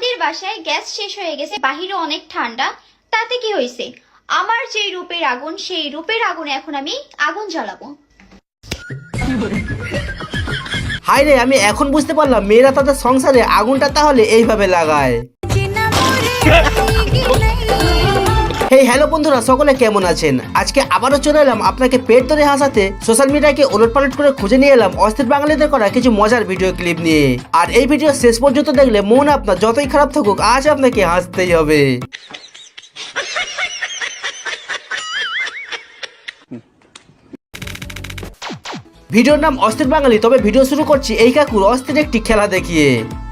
আমাদের বাসায় গ্যাস শেষ হয়ে গেছে, বাহিরে অনেক ঠান্ডা। তাতে কি হয়েছে, আমার যে রূপের আগুন, সেই রূপের আগুনে এখন আমি আগুন জ্বালাবো। হাই রে, আমি এখন বুঝতে পারলাম মেয়েরা তাদের সংসারে আগুনটা তাহলে এইভাবে লাগায়। হেই হ্যালো বন্ধুরা, সকলে কেমন আছেন? আজকে আবারও চলে এলাম আপনাকে পেট ধরে হাসাতে। সোশ্যাল মিডিয়াকে ওলটপালট করে খুঁজে নিয়ে এলাম অস্থির বাঙালিদের করা কিছু মজার ভিডিও ক্লিপ নিয়ে। আর এই ভিডিও শেষ পর্যন্ত দেখলে মন আপনার যতই খারাপ থাকুক আজ আপনাকে হাসতেই হবে। ভিডিওর নাম অস্থির বাঙালি। তবে ভিডিও শুরু করছি এই কাকুর অস্থির একটি খেলা দেখিয়ে,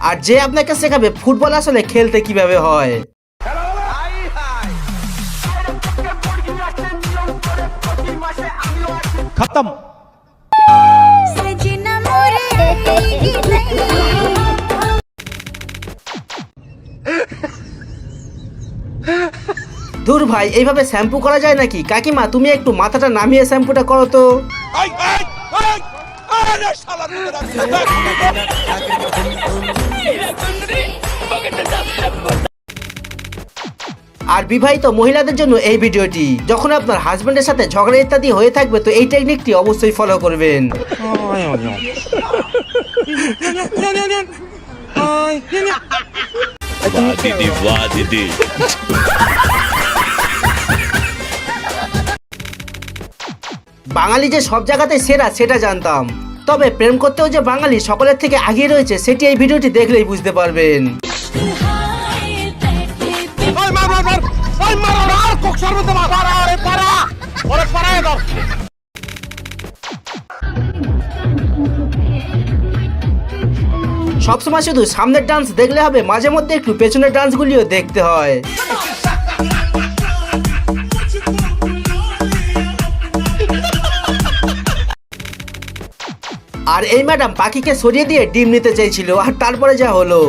আর যে আপনাকে শেখাবে ফুটবল আসলে খেলতে কিভাবে হয়। खत्म। দূর ভাই, এইভাবে শ্যাম্পু করা যায় নাকি? কাকিমা তুমি একটু মাথাটা নামিয়ে শ্যাম্পুটা করো তো। আর বিবাহিত মহিলাদের জন্য এই ভিডিওটি। যখন আপনার হাজবেন্ডের সাথে ঝগড়া ইত্যাদি হয়ে থাকবে তো এই টেকনিকটি অবশ্যই ফলো করবেন। বাঙালি যে সব জায়গাতে সেরা সেটা জানতাম, তবে প্রেম করতেও যে বাঙালি সকলের থেকে আগিয়ে রয়েছে সেটি এই ভিডিওটি দেখলেই বুঝতে পারবেন। সবসময় শুধু সামনের ডান্স দেখলে হবে, মাঝে মধ্যে একটু পেছনের ডান্সগুলিও দেখতে হয়। আর এই ম্যাডাম পাখিকে সরিয়ে দিয়ে ডিম নিতে চাইছিল, আর তারপরে যা হলো।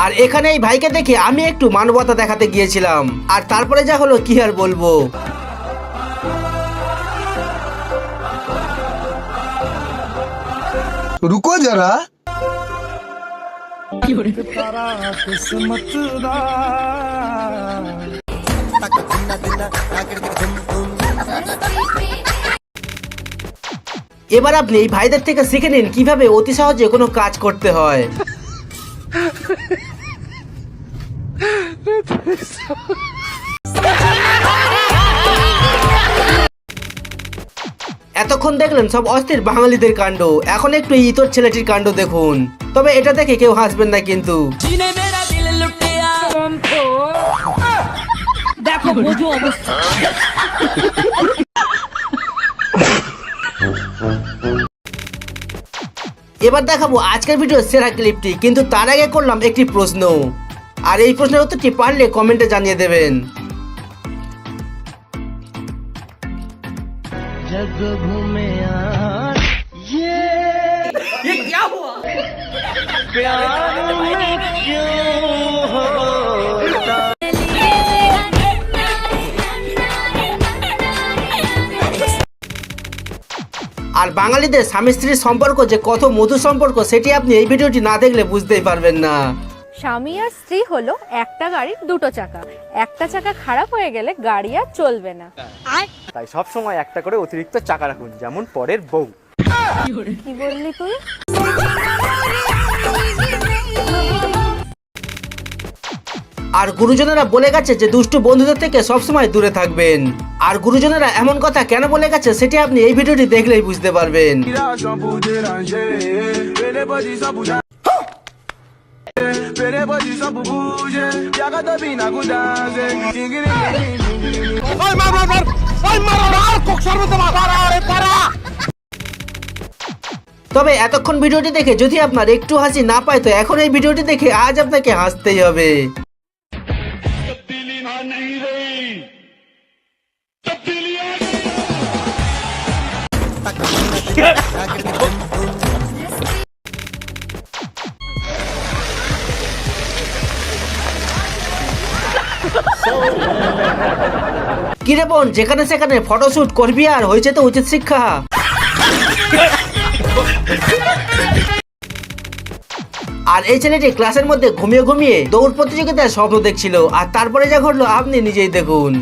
আর এখানে এই ভাইকে দেখে আমি একটু মানবতা দেখাতে গিয়েছিলাম, আর তারপরে যা হলো কি আর বলবো। रुको जरा। এবার আপনি এই ভাইদের থেকে শিখে নিন কিভাবে অতি সহজে কোনো কাজ করতে হয়। এতক্ষণ দেখলেন সব অস্থির বাঙালিদের কাণ্ড, এখন একটু এই ইতর ছেলেটির কাণ্ড দেখুন। তবে এটা দেখে কেউ হাসবেন না কিন্তু। দেখো বোঝো অবস্থা। এবার দেখাবো আজকের ভিডিওর সেরা ক্লিপটি, কিন্তু তার আগে করলাম একটি প্রশ্ন, আর এই প্রশ্নের উত্তরটি পারলে কমেন্টে জানিয়ে দেবেন। जग घूमे ये क्या हुआ? प्यार में क्यों होता? আর বাঙালিদের স্বামী স্ত্রীর সম্পর্ক যে কত মধুর সম্পর্ক সেটি আপনি এই ভিডিওটি না দেখলে বুঝতেই পারবেন না। স্বামী আর স্ত্রী হলো একটা গাড়ির দুটো চাকা, একটা চাকা খারাপ হয়ে গেলে গাড়ি আর চলবে না। তাই সব সময় একটা করে অতিরিক্ত চাকা রাখুন, যেমন পরের বউ। কি বললি তুই? আর গুরুজনেরা বলে গেছে যে দুষ্টু বন্ধুদের থেকে সবসময় দূরে থাকবেন। আর গুরুজনেরা এমন কথা কেন বলে গেছে সেটি আপনি এই ভিডিওটি দেখলেই বুঝতে পারবেন। তবে এতক্ষণ ভিডিওটি দেখে যদি আপনার একটু হাসি না পায় তো এখন এই ভিডিওটি দেখে আজ আপনাকে হাসতেই হবে। কি রে বোন, যেখানে সেখানে ফটোশুট করবি আর হয়েছে তো উচিত শিক্ষা। আর এই ছেলেটি ক্লাসের মধ্যে ঘুমিয়ে ঘুমিয়ে দৌড় প্রতিযোগিতার স্বপ্ন দেখছিল, আর তারপরে যা ঘটলো আপনি নিজেই দেখুন।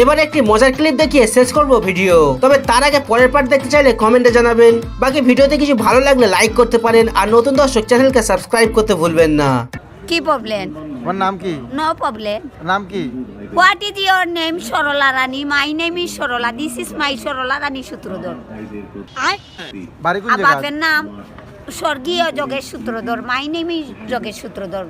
এবার একটি মজার ক্লিপ দেখিয়ে শেষ করব ভিডিও। তবে তার আগে পরের পার্ট দেখতে চাইলে কমেন্টে জানাবেন। বাকি ভিডিওতে কিছু ভালো লাগলে লাইক করতে পারেন, আর নতুন দর্শক চ্যানেলকে সাবস্ক্রাইব করতে ভুলবেন না। কি প্রবলেম? তোমার নাম কি? No problem. নাম কি? What is your name? Sarala Rani. My name is Sarala. This is my Sarala Rani Sutradhar. বাড়ি কোন আর জায়গা? বাপের নাম স্বর্গীয় Jogesh Sutradhar. My name is Jogesh Sutradhar.